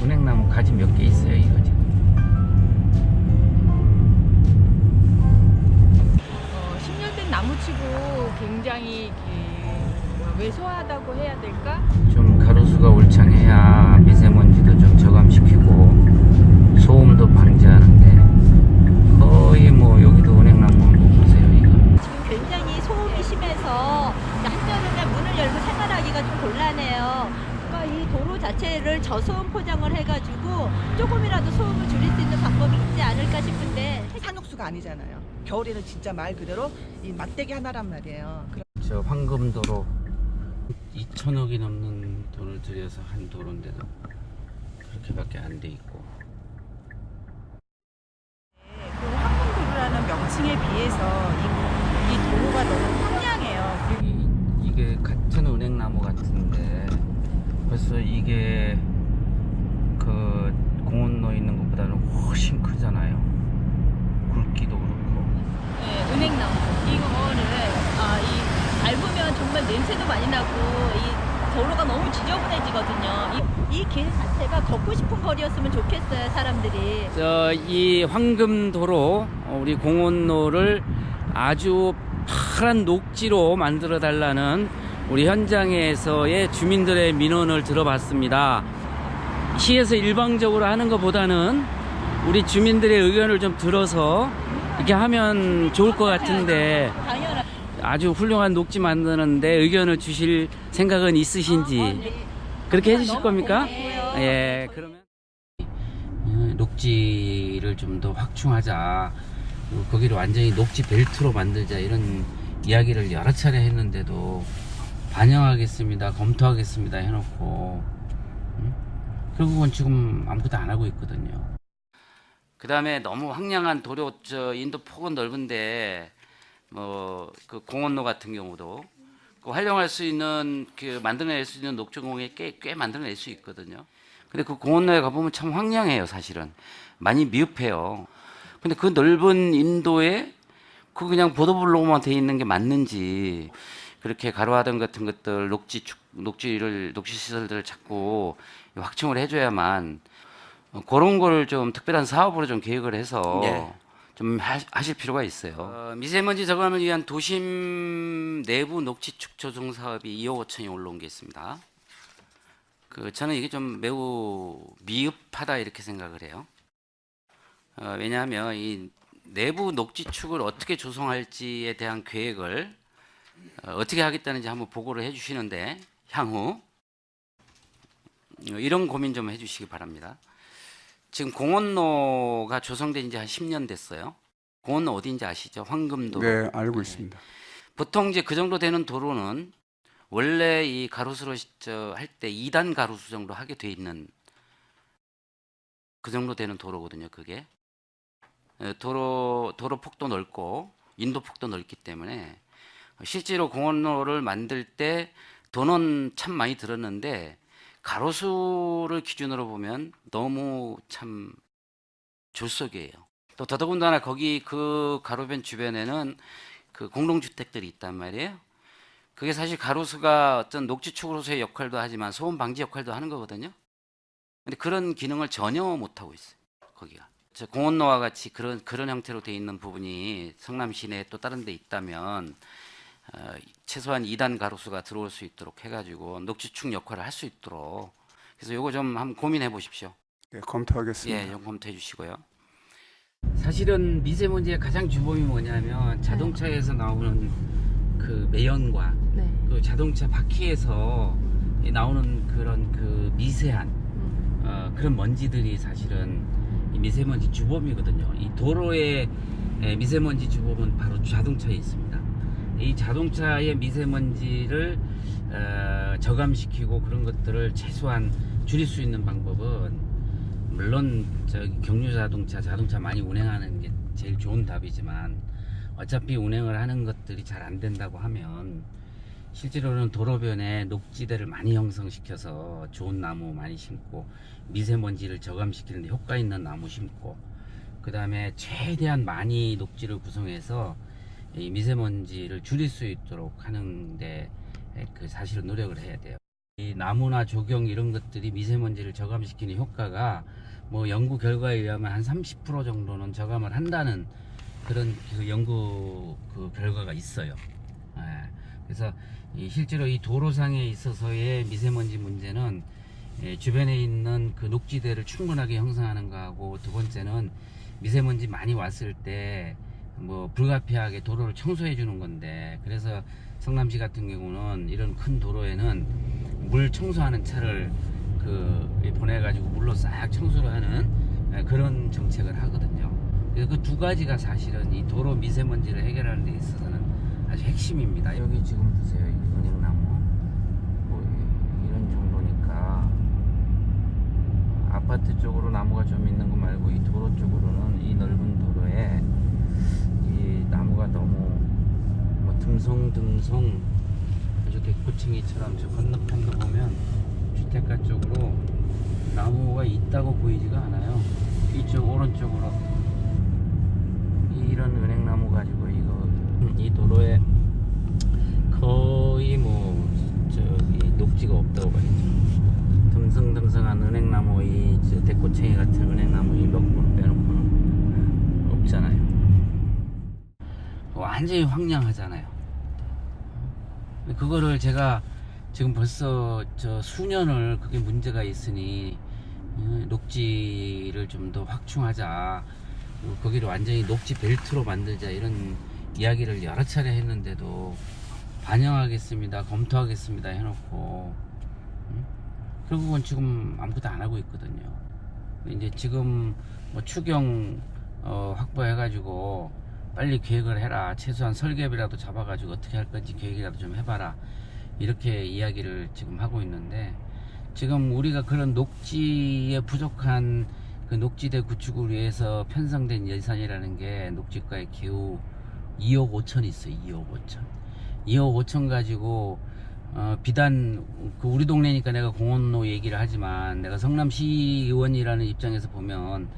은행나무 가지 몇 개 있어요 이거 지금. 10년 된 나무치고 굉장히 왜소하다고 해야 될까? 좀 가로수가 울창해야 미세먼지도 좀 저감시키고 소음도 방지하는데 거의 뭐 여기도 은행나무 한번 보세요 이거. 지금 굉장히 소음이 심해서 한여름에 문을 열고 생활하기가 좀 곤란해요. 그러니까 이 도로 자체를 저소음 포장을 해가지고 조금이라도 소음을 줄일 수 있는 방법이 있지 않을까 싶은데 산옥수가 아니잖아요. 겨울에는 진짜 말 그대로 이 막대기 하나란 말이에요. 저 황금도로 2천억이 넘는 돈을 들여서 한 도로인데도 그렇게밖에 안 돼 있고. 그 황금도로라는 명칭에 비해서 이 도로가 너무 황량해요. 이게 같은 은행나무 같은데 벌써 이게 그 공원로 있는 것보다는 훨씬 크잖아요. 굵기도 그렇고. 네, 은행나무 이거를 밟으면 정말 냄새도 많이 나고 이 도로가 너무 지저분해지거든요. 이 길 자체가 걷고 싶은 거리였으면 좋겠어요, 사람들이. 이 황금도로 우리 공원로를 아주 파란 녹지로 만들어 달라는 우리 현장에서의 주민들의 민원을 들어봤습니다. 시에서 일방적으로 하는 것보다는 우리 주민들의 의견을 좀 들어서 이렇게 하면 좋을 것 같은데 아주 훌륭한 녹지 만드는데 의견을 주실 생각은 있으신지 그렇게 해주실 겁니까? 예, 그러면 녹지를 좀 더 확충하자, 거기를 완전히 녹지 벨트로 만들자, 이런 이야기를 여러 차례 했는데도 반영하겠습니다, 검토하겠습니다 해놓고 결국은 지금 아무것도 안 하고 있거든요. 그 다음에 너무 황량한 도로, 인도 폭은 넓은데 그 공원로 같은 경우도 그 활용할 수 있는, 그 만들어낼 수 있는 녹지공원이 꽤 만들어낼 수 있거든요. 근데 그 공원로에 가보면 참 황량해요. 사실은 많이 미흡해요. 근데 그 넓은 인도에 그 그냥 보도블록만 돼 있는 게 맞는지, 그렇게 가로화등 같은 것들, 녹지 시설들을 자꾸 확충을 해줘야만, 그런 걸 좀 특별한 사업으로 좀 계획을 해서 네. 좀 하실 필요가 있어요. 미세먼지 저감을 위한 도심 내부 녹지축 조성 사업이 2억 5천이 올라온 게 있습니다. 저는 이게 좀 매우 미흡하다 이렇게 생각을 해요. 왜냐하면 이 내부 녹지축을 어떻게 조성할지에 대한 계획을 어떻게 하겠다는지 한번 보고를 해주시는데, 향후 이런 고민 좀 해주시기 바랍니다. 지금 공원로가 조성된 지 한 10년 됐어요. 공원로 어디인지 아시죠? 황금도로. 네, 알고 있습니다. 보통 이제 그 정도 되는 도로는 원래 이 가로수로 할 때 2단 가로수 정도 하게 돼 있는 그 정도 되는 도로거든요. 그게 도로 폭도 넓고 인도 폭도 넓기 때문에 실제로 공원로를 만들 때 돈은 참 많이 들었는데 가로수를 기준으로 보면 너무 참 졸속이에요. 또 더더군다나 거기 그 가로변 주변에는 그 공동주택들이 있단 말이에요. 그게 사실 가로수가 어떤 녹지축으로서의 역할도 하지만 소음 방지 역할도 하는 거거든요. 근데 그런 기능을 전혀 못 하고 있어요. 거기가. 공원로와 같이 그런 형태로 돼 있는 부분이 성남 시내에 또 다른 데 있다면 최소한 2단 가로수가 들어올 수 있도록 해가지고 녹지축 역할을 할 수 있도록, 그래서 요거 좀 한번 고민해 보십시오. 네, 검토하겠습니다. 예, 좀 검토해 주시고요. 사실은 미세먼지의 가장 주범이 뭐냐면 자동차에서 나오는 그 매연과 그 자동차 바퀴에서 나오는 그런 그 미세한 그런 먼지들이 사실은 이 미세먼지 주범이거든요. 이 도로의 미세먼지 주범은 바로 자동차에 있습니다. 이 자동차의 미세먼지를 저감시키고 그런 것들을 최소한 줄일 수 있는 방법은, 물론 경유 자동차 많이 운행하는 게 제일 좋은 답이지만, 어차피 운행을 하는 것들이 잘 안 된다고 하면 실제로는 도로변에 녹지대를 많이 형성시켜서 좋은 나무 많이 심고 미세먼지를 저감시키는 데 효과 있는 나무 심고, 그 다음에 최대한 많이 녹지를 구성해서 이 미세먼지를 줄일 수 있도록 하는데 사실은 노력을 해야 돼요. 이 나무나 조경 이런 것들이 미세먼지를 저감시키는 효과가 뭐 연구 결과에 의하면 한 30% 정도는 저감을 한다는 그런 그 연구 그 결과가 있어요. 예. 그래서 실제로 이 도로상에 있어서의 미세먼지 문제는 주변에 있는 그 녹지대를 충분하게 형성하는 거하고, 두 번째는 미세먼지 많이 왔을 때 뭐 불가피하게 도로를 청소해 주는 건데, 그래서 성남시 같은 경우는 이런 큰 도로에는 물 청소하는 차를 보내가지고 물로 싹 청소를 하는 그런 정책을 하거든요. 그래서 그 두 가지가 사실은 이 도로 미세먼지를 해결하는 데 있어서는 아주 핵심입니다. 여기 지금 보세요. 이 은행나무 뭐 이런 정도니까 아파트 쪽으로 나무가 좀 있는 거 말고 이 도로 쪽으로는, 이 넓은 도로에 이 나무가 너무 뭐 듬성듬성 이렇게 고층이처럼, 저 건너편도 보면 주택가 쪽으로 나무가 있다고 보이지가 않아요. 이쪽 오른쪽으로 이런 은행나무 가지고 이 도로에 거의 뭐 저기 녹지가 없다고 봐야죠. 듬성듬성한 은행나무, 저 대꼬챙이 같은 은행나무 이 몇 그루 빼놓고는 없잖아요. 완전히 황량하잖아요. 그거를 제가 지금 벌써 저 수년을 그게 문제가 있으니 녹지를 좀 더 확충하자, 거기를 완전히 녹지 벨트로 만들자, 이런 이야기를 여러 차례 했는데도 반영하겠습니다, 검토하겠습니다 해놓고 결국은 지금 아무것도 안 하고 있거든요. 이제 지금 뭐 추경 확보해가지고 빨리 계획을 해라, 최소한 설계비라도 잡아가지고 어떻게 할 건지 계획이라도 좀 해봐라, 이렇게 이야기를 지금 하고 있는데, 지금 우리가 그런 녹지에 부족한 그 녹지대 구축을 위해서 편성된 예산이라는 게 녹지가의 기후 2억 5천 있어요. 2억 5천. 2억 5천 가지고 비단 그 우리 동네니까 내가 공원로 얘기를 하지만, 내가 성남시의원이라는 입장에서 보면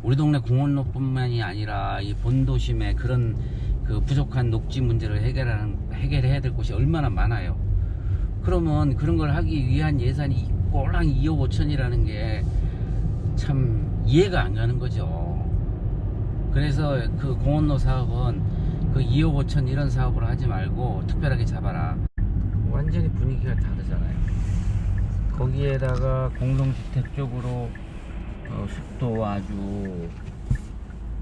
우리 동네 공원로뿐만이 아니라 이 본도심의 그런 그 부족한 녹지 문제를 해결해야 될 곳이 얼마나 많아요. 그러면 그런 걸 하기 위한 예산이 꼴랑 2억 5천이라는 게 참 이해가 안 가는 거죠. 그래서 그 공원로 사업은 그 2억 5천 이런 사업을 하지 말고 특별하게 잡아라. 완전히 분위기가 다르잖아요. 거기에다가 공동주택 쪽으로 숲도 아주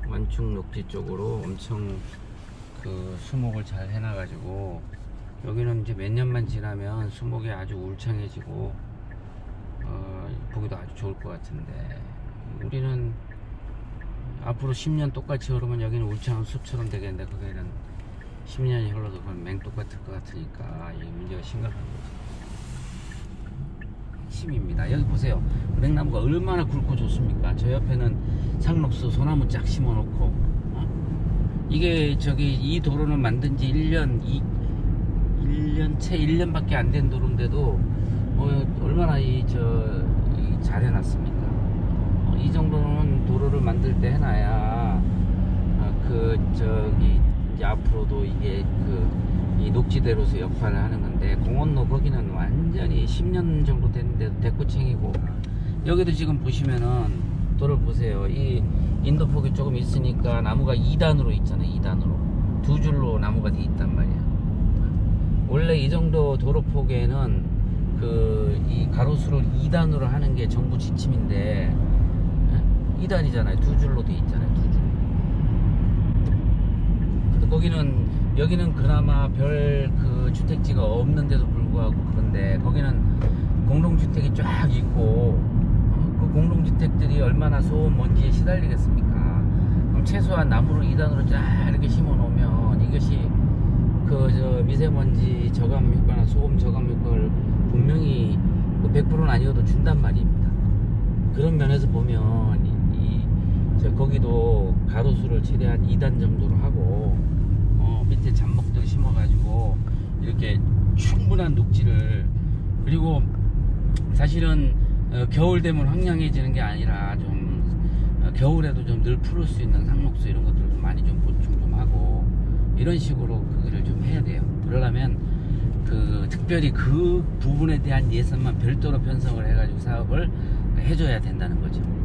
완충 녹지 쪽으로 엄청 그 수목을 잘 해놔가지고, 여기는 이제 몇 년만 지나면 수목이 아주 울창해지고 보기도 아주 좋을 것 같은데, 우리는 앞으로 10년 똑같이 흐르면 여기는 울창한 숲처럼 되겠는데, 거기는 10년이 흘러도 그건 맹똑같을 것 같으니까 이 문제가 심각한 거죠. 핵심입니다. 여기 보세요. 은행나무가 얼마나 굵고 좋습니까? 저 옆에는 상록수 소나무 쫙 심어놓고, 이게 저기 이 도로는 만든 지 1년밖에 안 된 도로인데도 얼마나 잘 해놨습니까? 이 정도는 도로를 만들 때 해놔야 이제 앞으로도 이게 이 녹지대로서 역할을 하는 건데, 공원로 거기는 완전히 10년 정도 됐는데도 대꾸챙이고, 여기도 지금 보시면은 도로를 보세요. 이 인도폭이 조금 있으니까 나무가 2단으로 있잖아요. 2단으로 두 줄로 나무가 돼 있단 말이야. 원래 이 정도 도로폭에는 이 가로수를 2단으로 하는 게 정부 지침인데 2단이잖아요. 두 줄로 돼 있잖아요. 두 줄. 여기는 그나마 별 그 주택지가 없는데도 불구하고, 그런데 거기는 공동주택이 쫙 있고, 그 공동주택들이 얼마나 소음 먼지에 시달리겠습니까? 그럼 최소한 나무를 2단으로 쫙 이렇게 심어 놓으면 이것이 미세먼지 저감 효과나 소음 저감 효과를 분명히 100%는 아니어도 준단 말입니다. 그런 면에서 보면 거기도 가로수를 최대한 2단 정도로 하고 밑에 잡목들 심어가지고 이렇게 충분한 녹지를, 그리고 사실은 겨울 되면 황량해지는 게 아니라 좀 겨울에도 좀 늘 풀을 수 있는 상록수 이런 것들을 좀 많이 좀 보충 좀 하고, 이런 식으로 그거를 좀 해야 돼요. 그러려면 특별히 그 부분에 대한 예산만 별도로 편성을 해가지고 사업을 해줘야 된다는 거죠.